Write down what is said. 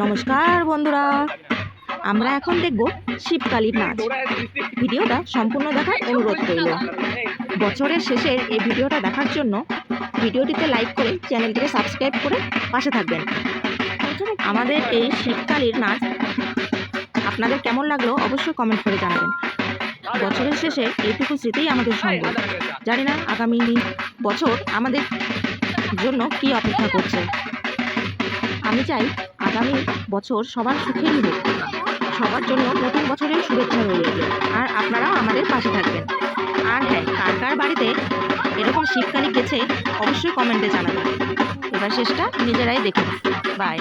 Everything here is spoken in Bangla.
নমস্কার বন্ধুরা, আমরা এখন দেখব শিবকালীর নাচ। ভিডিওটা সম্পূর্ণ দেখার অনুরোধ রইল। বছরের শেষের এই ভিডিওটা দেখার জন্য ভিডিওটিতে লাইক করে চ্যানেলটিকে সাবস্ক্রাইব করে পাশে থাকবেন। আমাদের এই শিবকালীর নাচ আপনাদের কেমন লাগলো অবশ্যই কমেন্ট করে জানাবেন। বছরের শেষে এইটুকু স্মৃতিই আমাদের সঙ্গে। জানি না আগামী বছর আমাদের জন্য কি অপেক্ষা করছে। আমি চাই আগামী বছর সবার সুখেরই হোক, সবার জন্য নতুন বছরের শুভেচ্ছা রইল। আর আপনারাও আমাদের পাশে থাকবেন। আর হ্যাঁ, কার কার বাড়িতে এরকম শীতকালে গেছে অবশ্যই কমেন্টে জানাবেন। এবার শেষটা নিজেরাই দেখুন। বাই।